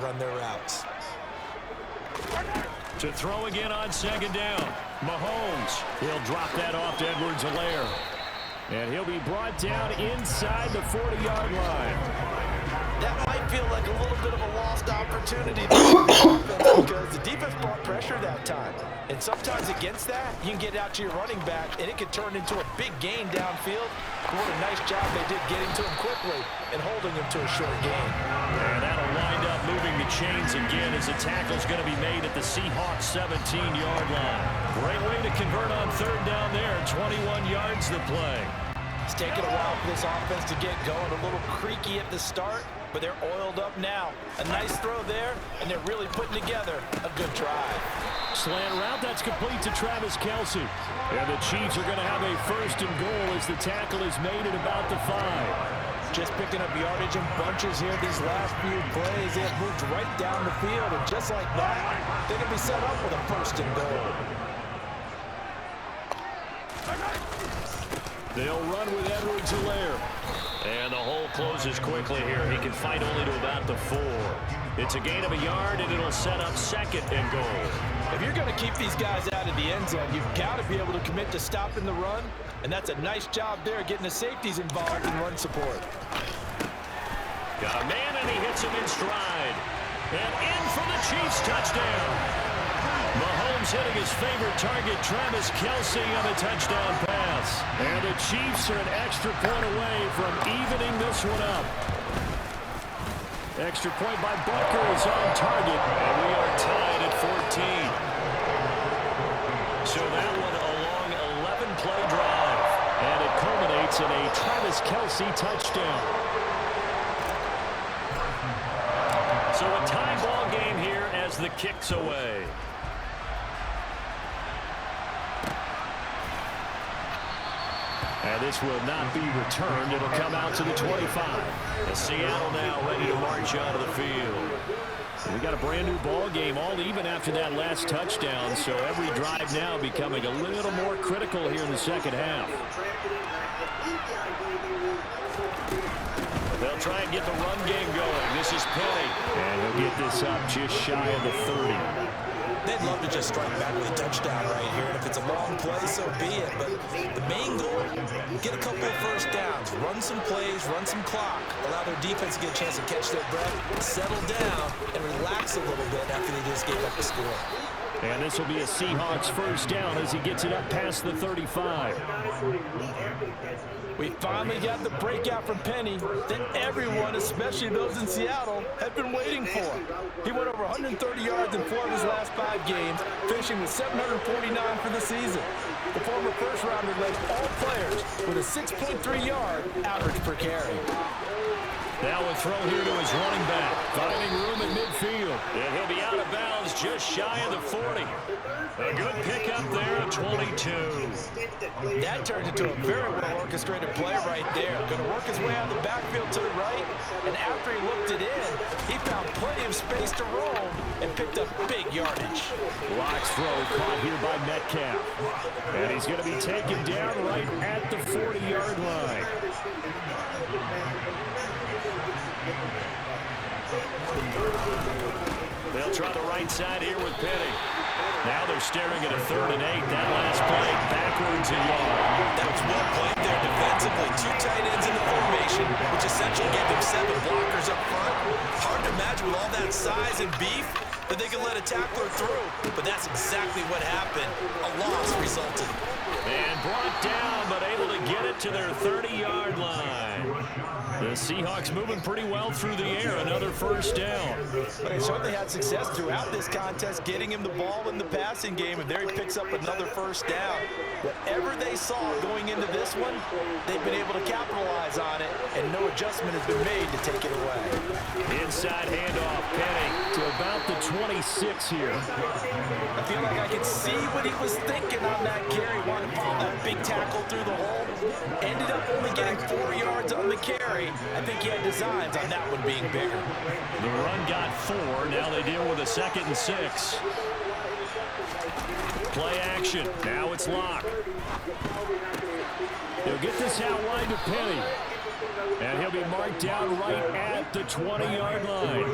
run their routes. To throw again on second down. Mahomes. He'll drop that off to Edwards-Helaire. And he'll be brought down inside the 40-yard line. That might feel like a little bit of a lost opportunity because the defense brought pressure that time. And sometimes against that, you can get out to your running back, and it can turn into a big gain downfield. What a nice job they did getting to him quickly and holding him to a short gain. And that'll wind up moving the chains again as the tackle's going to be made at the Seahawks 17-yard line. Great way to convert on third down there. 21 yards to play. It's taken a while for this offense to get going. A little creaky at the start, but they're oiled up now. A nice throw there, and they're really putting together a good drive. Slant route, that's complete to Travis Kelce. And the Chiefs are going to have a first and goal as the tackle is made at about the 5. Just picking up yardage in bunches here these last few plays. They have moved right down the field, and just like that, they're going to be set up with a first and goal. They'll run with Edwards-Helaire. And the hole closes quickly here. He can fight only to about the 4. It's a gain of a yard, and it'll set up second and goal. If you're going to keep these guys out of the end zone, you've got to be able to commit to stopping the run, and that's a nice job there, getting the safeties involved in run support. Got a man, and he hits him in stride. And in for the Chiefs touchdown. Mahomes hitting his favorite target, Travis Kelce, on the touchdown pass. And the Chiefs are an extra point away from evening this one up. Extra point by Butker is on target, and we are tied at 14. So that one a long 11-play drive, and it culminates in a Travis Kelce touchdown. So a tie ball game here as the kick's away. And this will not be returned. It'll come out to the 25. And Seattle now ready to march onto the field. We got a brand new ball game, all even after that last touchdown. So every drive now becoming a little more critical here in the second half. They'll try and get the run game going. This is Penny. And he'll get this up just shy of the 30. They'd love to just strike back with a touchdown right here. And if it's a long play, so be it. But the main goal, get a couple of first downs, run some plays, run some clock, allow their defense to get a chance to catch their breath, settle down, and relax a little bit after they just gave up the score. And this will be a Seahawks first down as he gets it up past the 35. We finally got the breakout from Penny that everyone, especially those in Seattle, had been waiting for. He went over 130 yards in 4 of his last 5 games, finishing with 749 for the season. The former first-rounder led all players with a 6.3-yard average per carry. Now a throw here to his running back, finding room at midfield. And he'll be out of bounds just shy of the 40. A good pickup there at 22. That turned into a very well-orchestrated play right there. Going to work his way out of the backfield to the right, and after he looked it in, he found plenty of space to roam and picked up big yardage. Locke's throw caught here by Metcalf. And he's going to be taken down right at the 40-yard line. They'll try the right side here with Penny. Now they're staring at a 3rd and 8. That last play backwards a yard. That was well played there defensively. 2 tight ends in the formation, which essentially gave them 7 blockers up front. Hard to imagine with all that size and beef that they could let a tackler through. But that's exactly what happened. A loss resulted. And brought down, but able to get it to their 30-yard line. The Seahawks moving pretty well through the air. Another first down. But they certainly had success throughout this contest, getting him the ball in the passing game, and there he picks up another first down. Whatever they saw going into this one, they've been able to capitalize on it, and no adjustment has been made to take it away. Inside handoff, Penny to about the 26 here. I feel like I could see what he was thinking on that carry. Wanted to follow that big tackle through the hole. Ended up only getting 4 yards on the carry. I think he had designs on that one being bigger. The run got 4. Now they deal with a 2nd and 6. Play action. Now it's Locke. He'll get this out wide to Penny. And he'll be marked down right at the 20-yard line.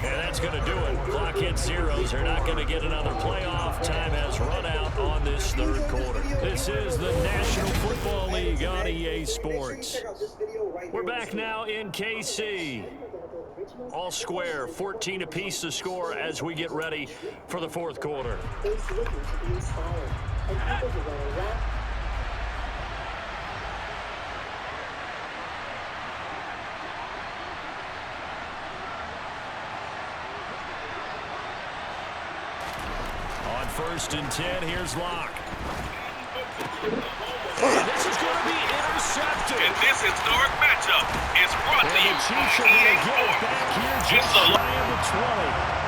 And that's going to do it. Clock hits zeros. They're not going to get another playoff. Time has run out on this third quarter. This is the National Football League on EA Sports. We're back now in KC. All square, 14 apiece to score as we get ready for the fourth quarter. On 1st and 10, here's Locke. This is going to be intercepted. And this historic matchup is brought to you by EA Sports. Back here just shy of the 20.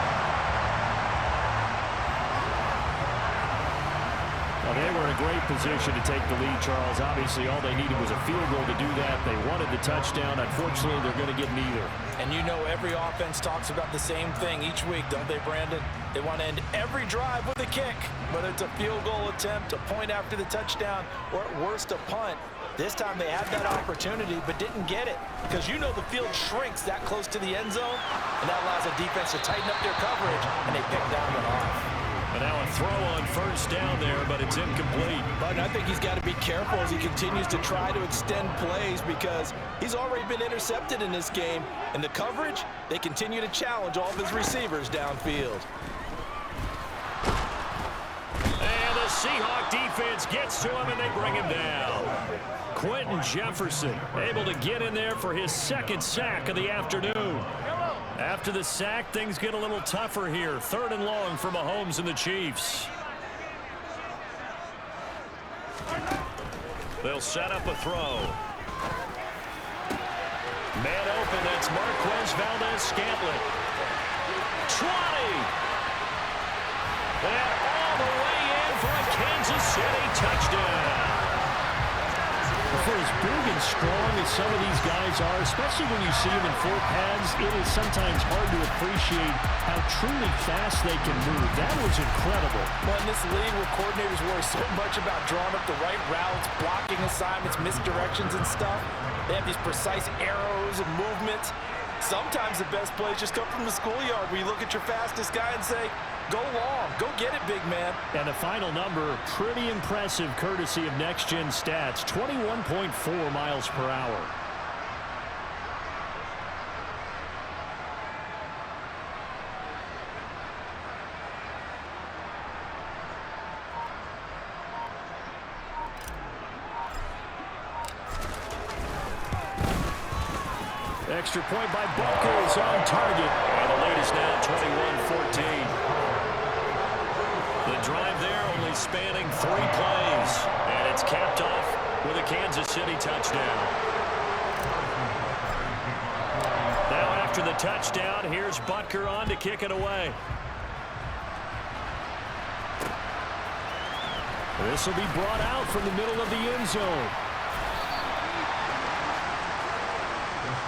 Well, they were in a great position to take the lead, Charles. Obviously, all they needed was a field goal to do that. They wanted the touchdown. Unfortunately, they're going to get neither. And you know every offense talks about the same thing each week, don't they, Brandon? They want to end every drive with a kick, whether it's a field goal attempt, a point after the touchdown, or at worst, a punt. This time they had that opportunity but didn't get it because you know the field shrinks that close to the end zone, and that allows the defense to tighten up their coverage, and they pick that one off. And now a throw on 1st down there, but it's incomplete. But I think he's got to be careful as he continues to try to extend plays because he's already been intercepted in this game. And the coverage, they continue to challenge all of his receivers downfield. And the Seahawks defense gets to him, and they bring him down. Quentin Jefferson able to get in there for his 2nd sack of the afternoon. After the sack, things get a little tougher here. 3rd and long for Mahomes and the Chiefs. They'll set up a throw. Man open, that's Marquez Valdez-Scantling. 20! And all the way in for a Kansas City touchdown. For as big and strong as some of these guys are, especially when you see them in full pads, it is sometimes hard to appreciate how truly fast they can move. That was incredible. Well, in this league where coordinators worry so much about drawing up the right routes, blocking assignments, misdirections and stuff, they have these precise arrows and movements. Sometimes the best plays just come from the schoolyard where you look at your fastest guy and say, go long, go get it, big man. And the final number, pretty impressive courtesy of Next Gen Stats, 21.4 miles per hour. Extra point by Booker is on target. And the lead is now 21-14. The drive there only spanning 3 plays. And it's capped off with a Kansas City touchdown. Now after the touchdown, here's Butker on to kick it away. This will be brought out from the middle of the end zone.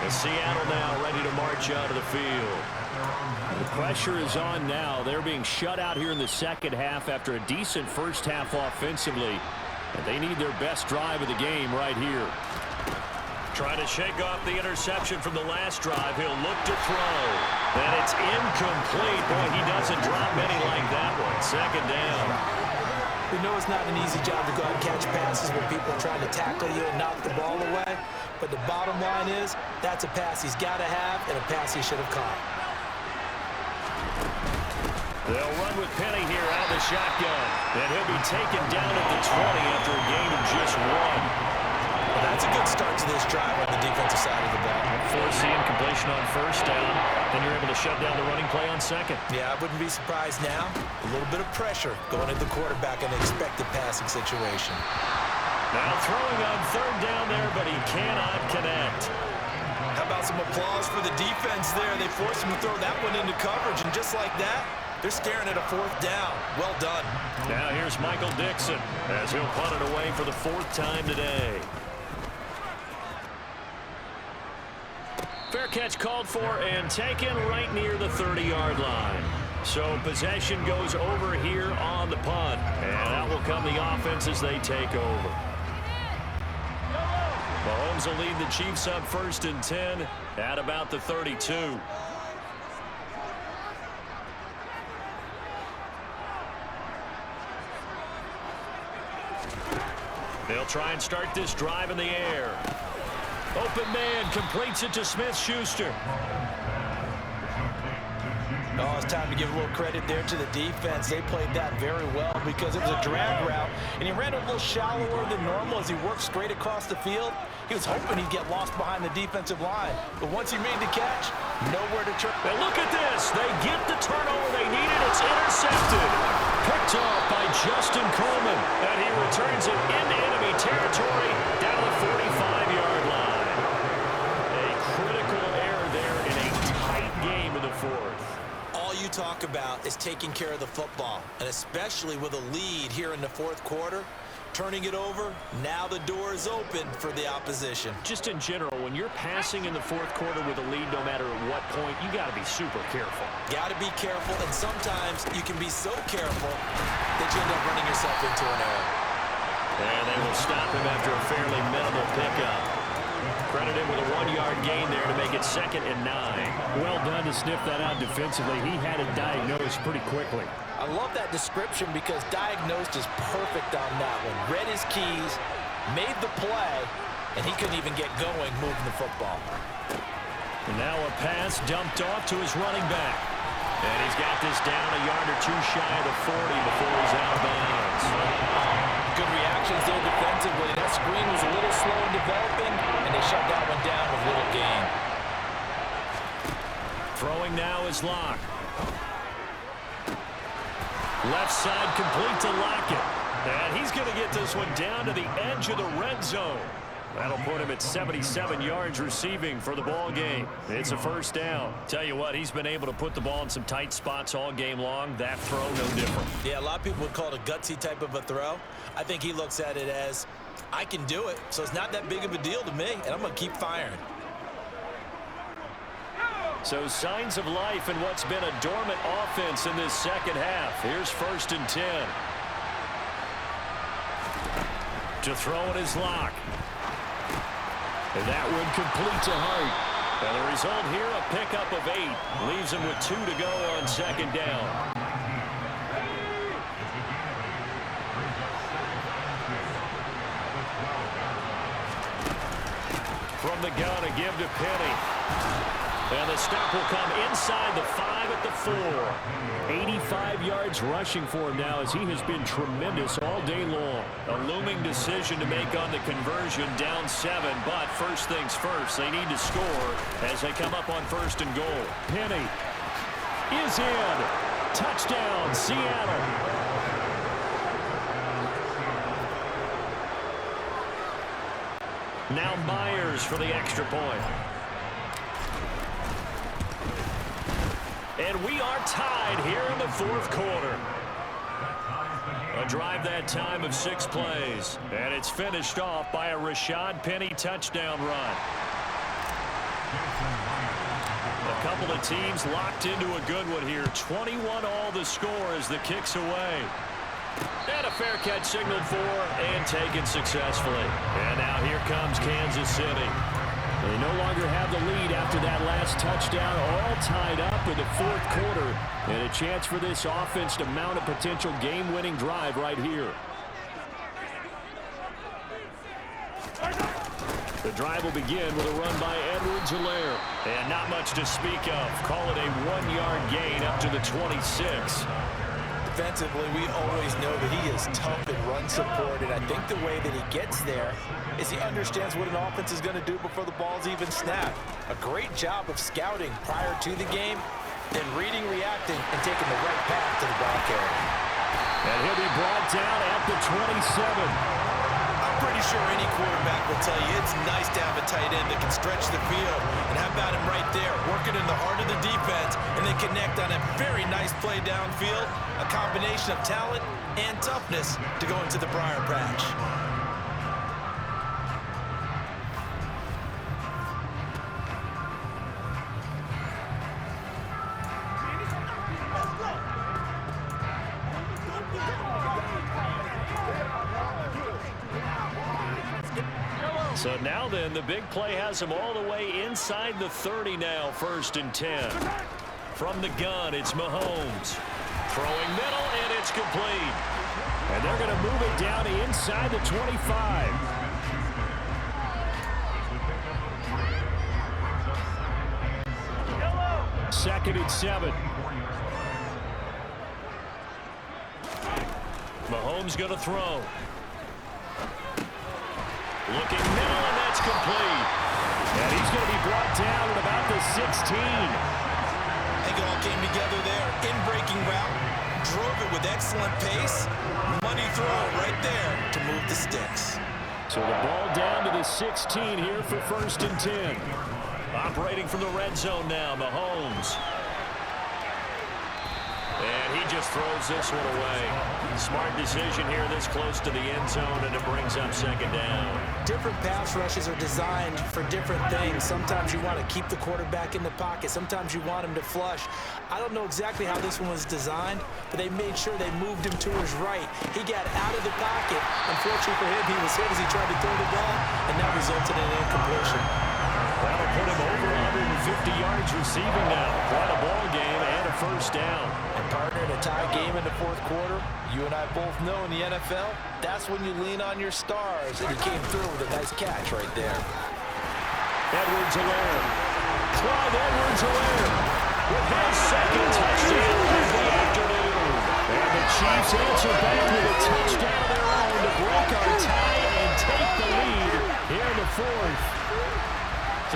And Seattle now ready to march out of the field. The pressure is on now. They're being shut out here in the second half after a decent first half offensively. And they need their best drive of the game right here. Trying to shake off the interception from the last drive. He'll look to throw. And it's incomplete. Boy, he doesn't drop many like that one. 2nd down. We know it's not an easy job to go out and catch passes when people are trying to tackle you and knock the ball away. But the bottom line is, that's a pass he's got to have and a pass he should have caught. They'll run with Penny here out of the shotgun. And he'll be taken down at the 20 after a gain of just 1. Well, that's a good start to this drive on the defensive side of the ball. Force the incompletion on 1st down. Then you're able to shut down the running play on 2nd. Yeah, I wouldn't be surprised now. A little bit of pressure going at the quarterback in an expected passing situation. Now throwing on 3rd down there, but he cannot connect. How about some applause for the defense there? They forced him to throw that one into coverage, and just like that, they're staring at a 4th down. Well done. Now here's Michael Dixon as he'll punt it away for the 4th time today. Fair catch called for and taken right near the 30-yard line. So possession goes over here on the punt. And out will come the offense as they take over. Mahomes will lead the Chiefs up 1st and 10 at about the 32. They'll try and start this drive in the air. Open man completes it to Smith-Schuster. Oh, it's time to give a little credit there to the defense. They played that very well because it was a drag route, and he ran a little shallower than normal as he worked straight across the field. He was hoping he'd get lost behind the defensive line, but once he made the catch, nowhere to turn. And look at this. They get the turnover they needed. It's intercepted. Picked off by Justin Coleman, and he returns it into enemy territory down the 45-yard line. A critical error there in a tight game in the 4th. All you talk about is taking care of the football, and especially with a lead here in the 4th quarter. Turning it over, now the door is open for the opposition. Just in general, when you're passing in the 4th quarter with a lead, no matter at what point, you got to be super careful. Got to be careful, and sometimes you can be so careful that you end up running yourself into an error. And they will stop him after a fairly minimal pickup. Credited with a 1-yard gain there to make it 2nd and 9. Well done to sniff that out defensively. He had it diagnosed pretty quickly. I love that description because diagnosed is perfect on that one. Read his keys, made the play, and he couldn't even get going moving the football. And now a pass dumped off to his running back. And he's got this down a yard or two shy of the 40 before he's out of bounds. Good reactions there defensively. That screen was a little slow in developing, and they shut that one down with little gain. Throwing now is Locke. Left side complete to Lockett. And he's going to get this one down to the edge of the red zone. That'll put him at 77 yards receiving for the ball game. It's a 1st down. Tell you what, he's been able to put the ball in some tight spots all game long. That throw, no different. Yeah, a lot of people would call it a gutsy type of a throw. I think he looks at it as, I can do it, so it's not that big of a deal to me, and I'm going to keep firing. So signs of life in what's been a dormant offense in this 2nd half. Here's 1st and 10. To throw it is Locke. And that one complete to Hart. And the result here, a pickup of 8. Leaves him with 2 to go on 2nd down. From the gun, a give to Penny. And the stop will come inside the 5 at the 4. 85 yards rushing for him now as he has been tremendous all day long. A looming decision to make on the conversion, down 7. But first things first, they need to score as they come up on 1st and goal. Penny is in. Touchdown, Seattle. Now Myers for the extra point. And we are tied here in the 4th quarter. A drive that time of 6 plays. And it's finished off by a Rashad Penny touchdown run. A couple of teams locked into a good one here. 21 all the score as the kick's away. And a fair catch signaled for and taken successfully. And now here comes Kansas City. They no longer have the lead after that last touchdown, all tied up in the 4th quarter. And a chance for this offense to mount a potential game-winning drive right here. The drive will begin with a run by Edwards-Helaire. And not much to speak of. Call it a 1-yard gain up to the 26. Defensively, we always know that he is tough in run support, and I think the way that he gets there is he understands what an offense is going to do before the ball's even snapped. A great job of scouting prior to the game, then reading, reacting, and taking the right path to the ball carrier. And he'll be brought down at the 27. I'm pretty sure any quarterback will tell you it's nice to have a tight end that can stretch the field. And how about him right there, working in the heart of the defense, and then connect on a very nice play downfield. A combination of talent and toughness to go into the briar patch. So now then, the big play has him all the way inside the 30 now, 1st and 10. From the gun, it's Mahomes. Throwing middle, and it's complete. And they're going to move it down inside the 25. Second and 7. Mahomes going to throw. Looking middle, and that's complete. And he's going to be brought down at about the 16. It all came together there. In-breaking route. Drove it with excellent pace. Money throw right there to move the sticks. So the ball down to the 16 here for 1st and 10. Operating from the red zone now, Mahomes. And he just throws this one away. Smart decision here this close to the end zone, and it brings up 2nd down. Different pass rushes are designed for different things. Sometimes you want to keep the quarterback in the pocket. Sometimes you want him to flush. I don't know exactly how this one was designed, but they made sure they moved him to his right. He got out of the pocket. Unfortunately for him, he was hit as he tried to throw the ball, and that resulted in an incompletion. That'll put him over 150 yards receiving now. Quite a ball game and a 1st down. And partner, in a tie game in the 4th quarter, you and I both know in the NFL, that's when you lean on your stars. And he came through with a nice catch right there. Edwards-Helaire. Clyde Edwards-Helaire with his 2nd touchdown of the afternoon. And the Chiefs answer back with a touchdown of their own to break our tie and take the lead here in the 4th.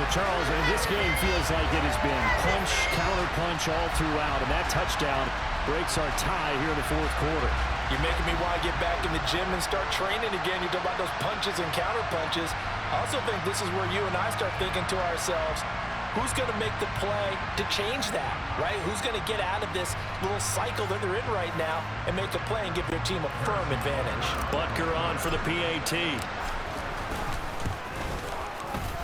So, Charles, this game feels like it has been punch, counter-punch all throughout, and that touchdown breaks our tie here in the 4th quarter. You're making me want to get back in the gym and start training again. You talk about those punches and counter-punches. I also think this is where you and I start thinking to ourselves, who's going to make the play to change that, right? Who's going to get out of this little cycle that they're in right now and make a play and give their team a firm advantage? Butker on for the PAT.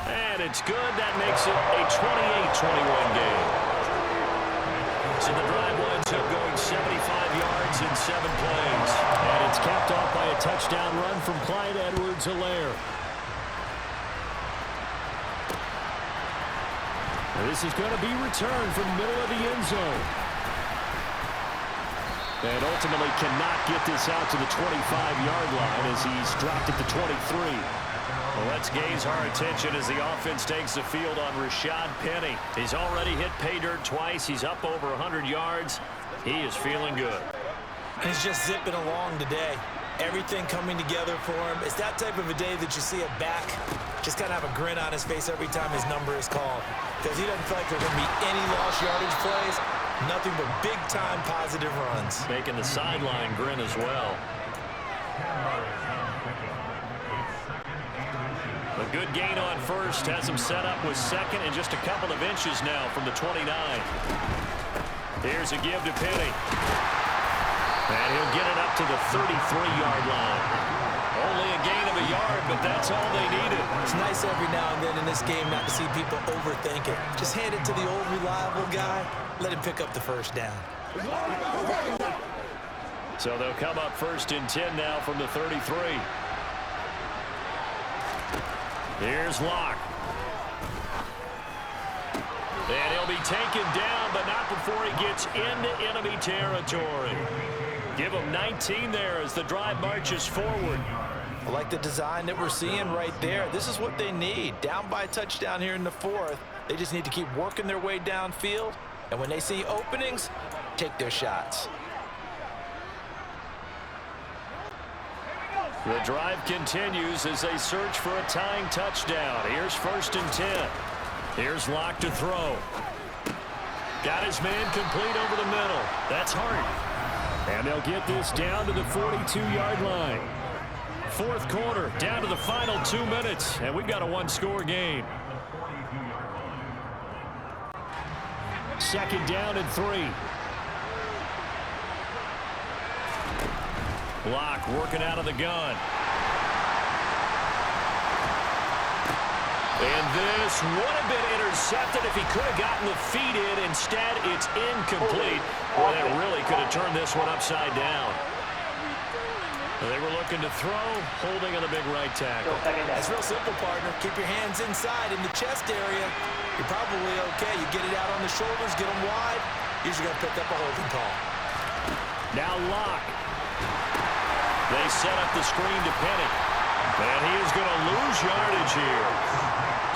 And it's good. That makes it a 28-21 game. So the drive winds up going 75 yards in 7 plays. And it's capped off by a touchdown run from Clyde Edwards-Helaire. This is going to be returned from the middle of the end zone. And ultimately cannot get this out to the 25-yard line as he's dropped at the 23. Well, let's gaze our attention as the offense takes the field on Rashad Penny. He's already hit pay dirt twice. He's up over 100 yards. He is feeling good. He's just zipping along today. Everything coming together for him. It's that type of a day that you see a back just kind of have a grin on his face every time his number is called. Because he doesn't feel like there's going to be any lost yardage plays. Nothing but big-time positive runs. Making the sideline grin as well. A good gain on 1st has him set up with 2nd and just a couple of inches now from the 29. Here's a give to Penny. And he'll get it up to the 33-yard line. Only a gain of a yard, but that's all they needed. It's nice every now and then in this game not to see people overthink it. Just hand it to the old reliable guy. Let him pick up the 1st down. So they'll come up 1st and 10 now from the 33. Here's Locke. And he'll be taken down, but not before he gets into enemy territory. Give him 19 there as the drive marches forward. I like the design that we're seeing right there. This is what they need. Down by a touchdown here in the 4th. They just need to keep working their way downfield. And when they see openings, take their shots. The drive continues as they search for a tying touchdown. Here's 1st and 10. Here's Locke to throw. Got his man complete over the middle. That's Hart. And they'll get this down to the 42-yard line. 4th quarter, down to the final 2 minutes, and we've got a 1-score game. 2nd down and 3. Locke working out of the gun. And this would have been intercepted if he could have gotten the feet in. Instead, it's incomplete. Boy, that really could have turned this one upside down. They were looking to throw, holding on the big right tackle. It's real simple, partner. Keep your hands inside in the chest area. You're probably okay. You get it out on the shoulders, get them wide. Usually going to pick up a holding call. Now Locke. They set up the screen to Penny. And he is going to lose yardage here.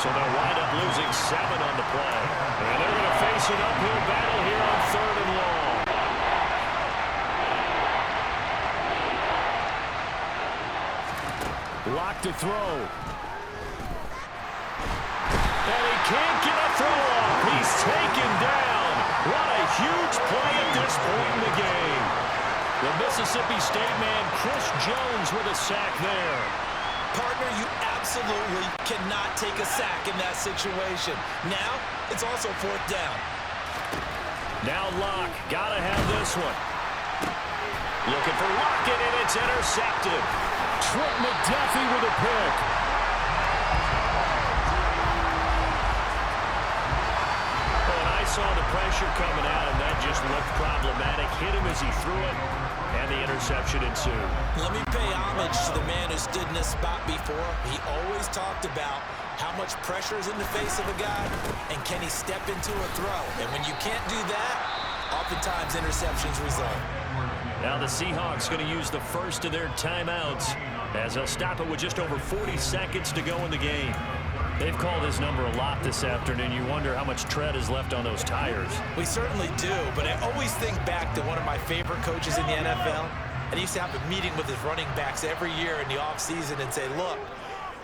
So they'll wind up losing 7 on the play. And they're going to face an uphill battle here on 3rd and long. Locke to throw. And he can't get a throw off. He's taken down. What a huge play at this point in the game. The Mississippi State man, Chris Jones, with a sack there. Partner, you absolutely cannot take a sack in that situation. Now, it's also 4th down. Now Locke, gotta have this one. Looking for Lockett, and it's intercepted. Trent McDuffie with a pick. And I saw the pressure coming out, and that just looked problematic. Hit him as he threw it, and the interception ensued. Let me pay homage to the man who stood in this spot before. He always talked about how much pressure is in the face of a guy, and can he step into a throw. And when you can't do that, oftentimes interceptions result. Now the Seahawks going to use the first of their timeouts as they'll stop it with just over 40 seconds to go in the game. They've called his number a lot this afternoon. You wonder how much tread is left on those tires. We certainly do, but I always think back to one of my favorite coaches in the NFL. And he used to have a meeting with his running backs every year in the offseason and say, look,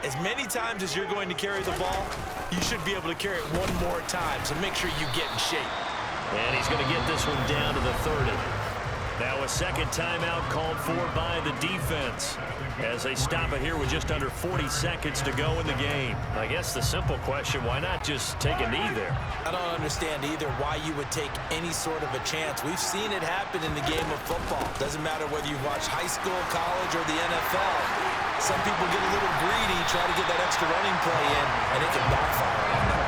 as many times as you're going to carry the ball, you should be able to carry it one more time, so make sure you get in shape. And he's going to get this one down to the 30. Now a second timeout called for by the defense as they stop it here with just under 40 seconds to go in the game. I guess the simple question, why not just take a knee there? I don't understand either why you would take any sort of a chance. We've seen it happen in the game of football. Doesn't matter whether you watch high school, college, or the NFL. Some people get a little greedy, try to get that extra running play in, and it can backfire on them.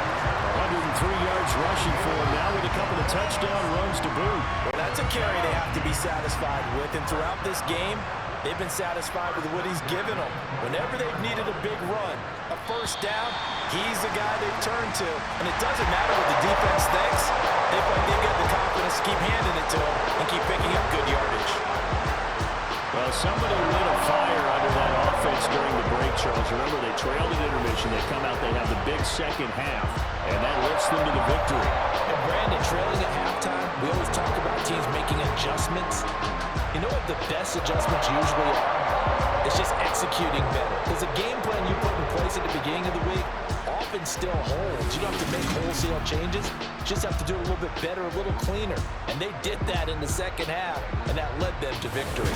103 yards rushing for him now with a couple of touchdown runs to boot. Well, that's a carry they have to be satisfied with, and throughout this game, they've been satisfied with what he's given them. Whenever they've needed a big run, a first down, he's the guy they've turned to. And it doesn't matter what the defense thinks. They've got the confidence to keep handing it to him and keep picking up good yardage. Well, somebody lit a fire under that offense during the break, Charles. Remember, they trailed at intermission. They come out, they have the big second half, and that lifts them to the victory. And Brandon, trailing at halftime, we always talk about teams making adjustments. You know what the best adjustments usually are? It's just executing better. Because the game plan you put in place at the beginning of the week often still holds. You don't have to make wholesale changes. You just have to do it a little bit better, a little cleaner. And they did that in the second half, and that led them to victory.